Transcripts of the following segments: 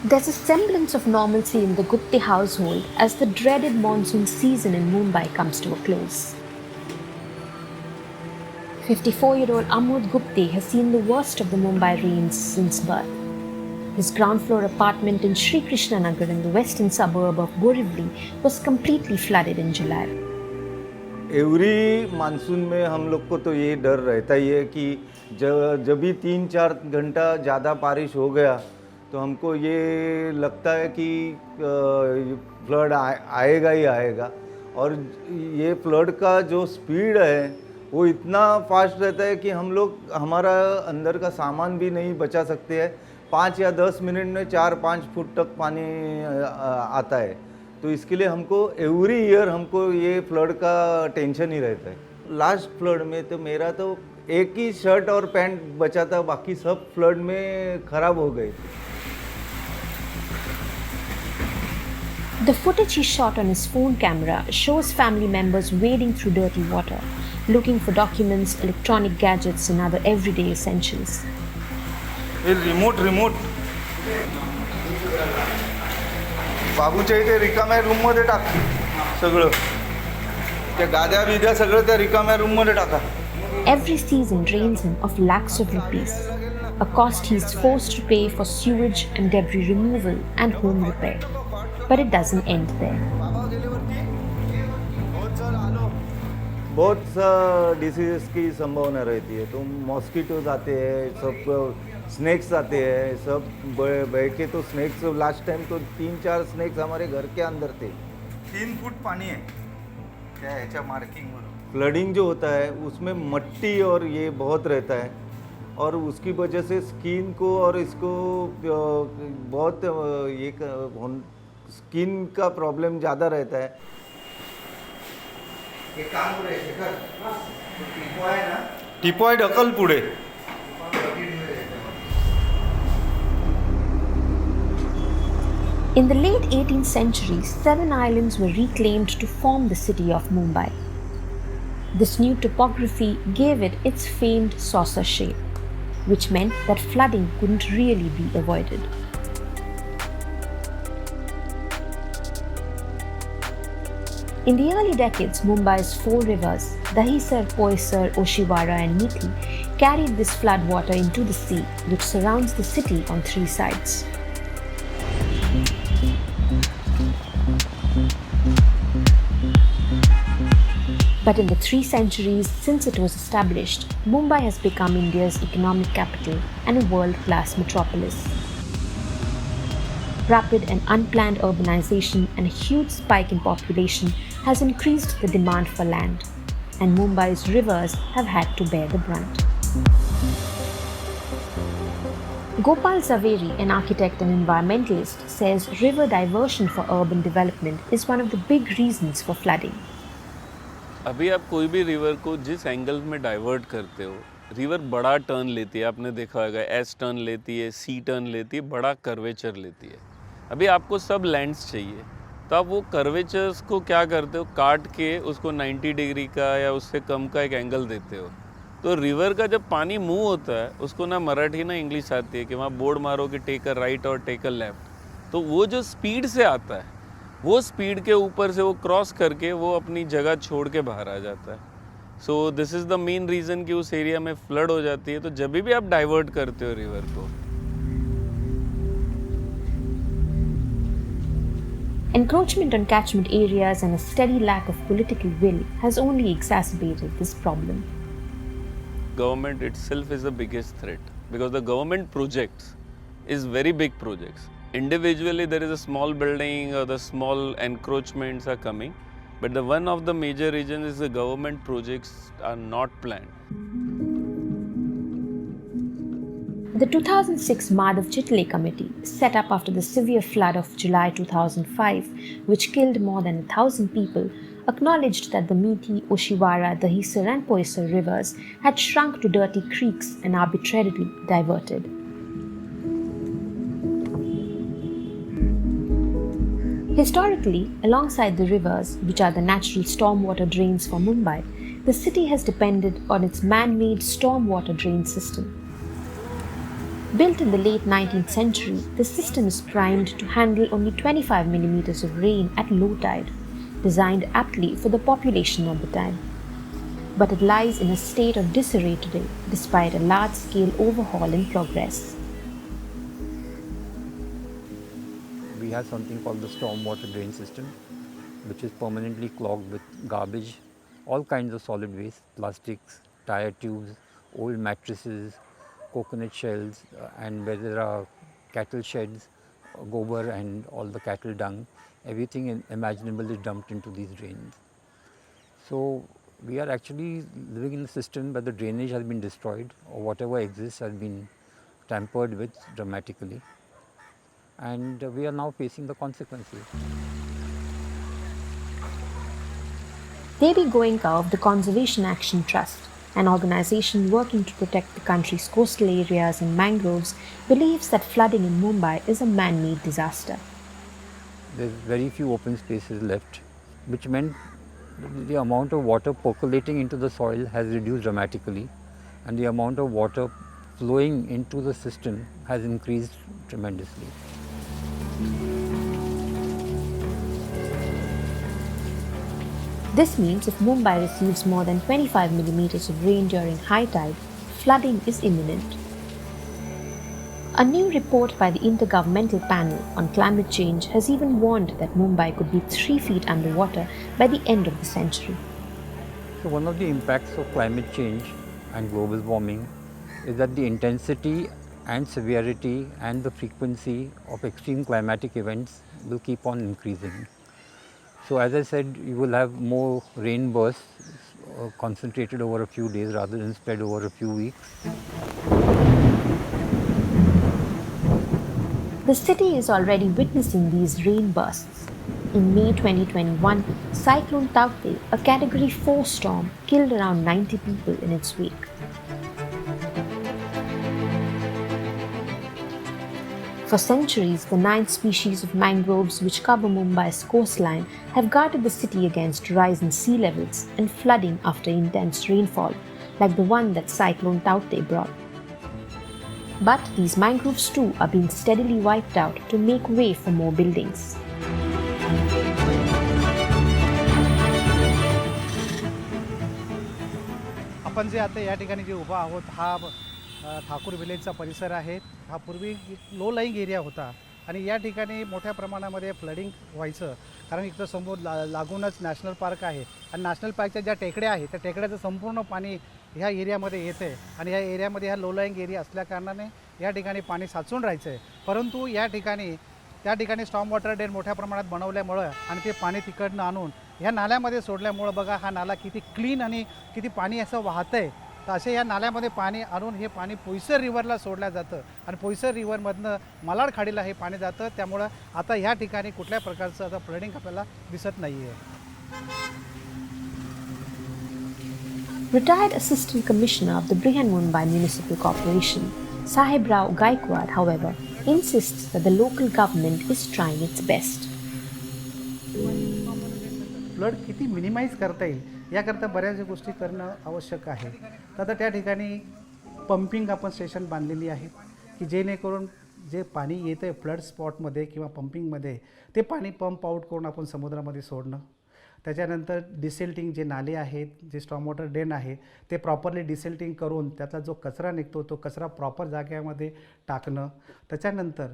There's a semblance of normalcy in the Gupta household as the dreaded monsoon season in Mumbai comes to a close. 54-year-old Amod Gupta has seen the worst of the Mumbai rains since birth. His ground floor apartment in Sri Krishna Nagar in the western suburb of Borivali was completely flooded in July. Every monsoon में हम लोग को तो ये डर रहता ही है कि जब भी 3-4 घंटा ज़्यादा बारिश हो गया तो हमको ये लगता है कि फ्लड आएगा ही आएगा। और ये फ्लड का जो स्पीड है वो इतना फास्ट रहता है कि हम लोग हमारा अंदर का सामान भी नहीं बचा सकते हैं। 5 या 10 मिनट में 4-5 फुट तक पानी आता है। तो इसके लिए हमको एवरी ईयर हमको ये फ्लड का टेंशन ही रहता है। लास्ट फ्लड में तो मेरा तो एक ही शर्ट और पैंट बचा था, बाकी सब फ्लड में खराब हो गए। The footage he shot on his phone camera shows family members wading through dirty water, looking for documents, electronic gadgets and other everyday essentials. Remote बाबूच्या इथे रिकाम्या रूममध्ये टाक सगळं, त्या गाद्या बिद्या सगळं त्या रिकाम्या रूममध्ये टाका. Every season drains him of lakhs of rupees, a cost he's forced to pay for sewage and debris removal and home repair. But it doesn't end there. बहुत सा डिसीज़ की संभावना रहती है, तो मॉस्किटोज आते हैं, सब स्नैक्स आते हैं, सब बैठ के तो स्नैक्स लास्ट टाइम तो 3-4 स्नैक्स हमारे घर के अंदर थे। 3 फुट पानी है क्या ऐसा मार्किंग। फ्लडिंग जो होता है उसमें मट्टी और ये बहुत रहता है और उसकी वजह से स्किन को और इसको बहुत ये स्किन का प्रॉब्लम ज़्यादा रहता है। एक काम करे टिपॉय ढकल पुढे। In the late 18th century, 7 islands were reclaimed to form the city of Mumbai. This new topography gave it its famed saucer shape, which meant that flooding couldn't really be avoided. In the early decades, Mumbai's 4 rivers, Dahisar, Poisar, Oshiwara and Mithi, carried this flood water into the sea, which surrounds the city on 3 sides. But in the 3 centuries since it was established, Mumbai has become India's economic capital and a world-class metropolis. Rapid and unplanned urbanization and a huge spike in population has increased the demand for land, and Mumbai's rivers have had to bear the brunt. Gopal Zaveri, an architect and environmentalist, says river diversion for urban development is one of the big reasons for flooding. अभी आप कोई भी river को जिस angle में divert करते हो, river बड़ा टर्न लेती है। आपने देखा होगा एस टर्न लेती है, सी टर्न लेती है, बड़ा कर्वेचर लेती है। अभी आपको सब लैंड्स चाहिए, तो आप वो कर्वेचर्स को क्या करते हो, काट के उसको 90 डिग्री का या उससे कम का एक एंगल देते हो। तो रिवर का जब पानी मूव होता है, उसको ना मराठी ना इंग्लिश आती है कि वहाँ बोर्ड मारो कि टेक अ राइट और टेक अ लेफ्ट। तो वो जो स्पीड से आता है, वो स्पीड के ऊपर से वो क्रॉस करके वो अपनी जगह छोड़ के बाहर आ जाता है। So this is the main reason कि उस एरिया में फ्लड हो जाती है। तो जब भी आप डाइवर्ट करते हो रिवर को। Encroachment on catchment areas and a steady lack of political will has only exacerbated this problem. Government itself is the biggest threat because the government projects is very big projects. Individually there is a small building or the small encroachments are coming, but the one of the major reasons is the government projects are not planned. The 2006 Madhav Chitle Committee, set up after the severe flood of July 2005, which killed more than 1,000 people, acknowledged that the Mithi, Oshiwara, Dahisar and Poisar rivers had shrunk to dirty creeks and arbitrarily diverted. Historically, alongside the rivers, which are the natural stormwater drains for Mumbai, the city has depended on its man-made stormwater drain system. Built in the late 19th century, the system is primed to handle only 25 millimeters of rain at low tide, designed aptly for the population at the time. But it lies in a state of disarray today, despite a large-scale overhaul in progress. We have something called the stormwater drain system, which is permanently clogged with garbage, all kinds of solid waste, plastics, tire tubes, old mattresses, coconut shells, and where there are cattle sheds, gobar and all the cattle dung, everything imaginable is dumped into these drains. So we are actually living in a system where the drainage has been destroyed, or whatever exists has been tampered with dramatically, and we are now facing the consequences. Devi Goenka of the Conservation Action Trust, an organization working to protect the country's coastal areas and mangroves, believes that flooding in Mumbai is a man-made disaster. There's very few open spaces left, which meant the amount of water percolating into the soil has reduced dramatically, and the amount of water flowing into the system has increased tremendously. This means if Mumbai receives more than 25 millimeters of rain during high tide, flooding is imminent. A new report by the Intergovernmental Panel on Climate Change has even warned that Mumbai could be 3 feet underwater by the end of the century. So one of the impacts of climate change and global warming is that the intensity and severity and the frequency of extreme climatic events will keep on increasing. So as I said, you will have more rain bursts concentrated over a few days rather than spread over a few weeks. The city is already witnessing these rain bursts. In May 2021, Cyclone Taukte, a Category 4 storm, killed around 90 people in its wake. For centuries, the 9 species of mangroves which cover Mumbai's coastline have guarded the city against rise in sea levels and flooding after intense rainfall, like the one that Cyclone Taukte brought. But these mangroves too are being steadily wiped out to make way for more buildings. आपण जे आता या ठिकाणी जे उभा आहोत हा ठाकूर विलेजचा परिसर आहे. हा पूर्वी लो लाईंग एरिया होता आणि या ठिकाणी मोठ्या प्रमाणामध्ये फ्लडिंग व्हायचं, कारण इथं समोर लागूनच नॅशनल पार्क आहे आणि नॅशनल पार्कच्या ज्या टेकड्या आहेत त्या टेकड्याचं संपूर्ण पाणी ह्या एरियामध्ये येते आणि ह्या एरियामध्ये ह्या लो लाईंग एरिया असल्याकारणाने या ठिकाणी पाणी साचून राहायचं आहे. परंतु त्या ठिकाणी स्टॉर्म वॉटर ड्रेन मोठ्या प्रमाणात बनवल्यामुळं आणि ते पाणी तिकडनं आणून ह्या नाल्यामध्ये सोडल्यामुळं बघा हा नाला किती क्लीन आणि किती पाणी असं वाहतं आहे. तर असे या नाल्यामध्ये पाणी आणून हे पाणी पोईसर रिव्हरला सोडलं जातं आणि पोईसर रिव्हरमधनं मलाड खाडीला हे पाणी जातं. त्यामुळं आता ह्या ठिकाणी कुठल्या प्रकारचं आता फ्लडिंग आपल्याला दिसत नाही आहे. Retired Assistant Commissioner of the Brihanmumbai Municipal Corporation, Sahib Rao Gaikwad, however, insists that the local government is trying its best. Flood किती मिनिमाइज करता येईल याकरता बऱ्याच गोष्टी करणं आवश्यक आहे. तर आता त्या ठिकाणी पंपिंग आपण स्टेशन बांधलेली आहेत की जेणेकरून जे पाणी येतं आहे फ्लड स्पॉटमध्ये किंवा पंपिंगमध्ये ते पाणी पंप आउट करून आपण समुद्रामध्ये सोडणं. त्याच्यानंतर डिसेल्टिंग जे नाले आहेत, जे स्टॉर्म वॉटर ड्रेन आहे ते प्रॉपरली डिसेल्टिंग करून त्याचा जो कचरा निघतो तो कचरा प्रॉपर जाग्यामध्ये टाकणं. त्याच्यानंतर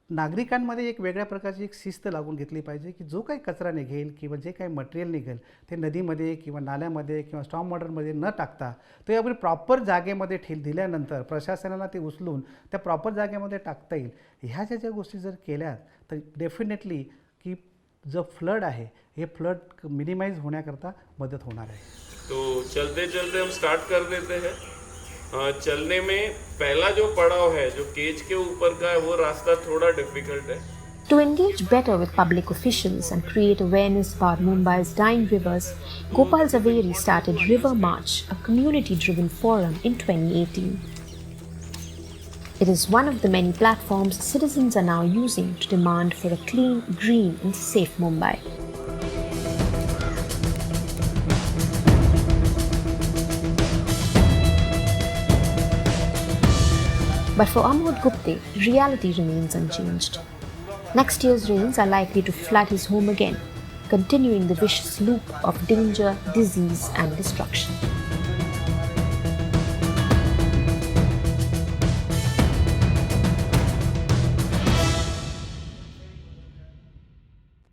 नागरिकांमध्ये एक वेगळ्या प्रकारची एक शिस्त लागून घेतली पाहिजे की जो काही कचरा निघेल किंवा जे काही मटेरियल निघेल ते नदीमध्ये किंवा नाल्यामध्ये किंवा स्टॉर्म वॉटरमध्ये न टाकता तो यावर प्रॉपर जागेमध्ये दिल्यानंतर प्रशासनाला ते उचलून त्या प्रॉपर जागेमध्ये टाकता येईल. ह्या ज्या गोष्टी जर केल्या तर डेफिनेटली की जो फ्लड आहे हे फ्लड मिनिमाइज होण्याकरता मदत होणार आहे. तो चलते चलते हम स्टार्ट कर देते हैं. चलने में पहला जो पड़ाव है जो केज के ऊपर का है वो रास्ता थोड़ा डिफिकल्ट है. To engage better with public officials and create awareness about Mumbai's dying rivers, Gopal Zaveri started River March, a community-driven forum in 2018. It is one of the many platforms citizens are now using to demand for a clean, green and safe Mumbai. But for Amod Gupta, reality remains unchanged. Next year's rains are likely to flood his home again, continuing the vicious loop of danger, disease and destruction.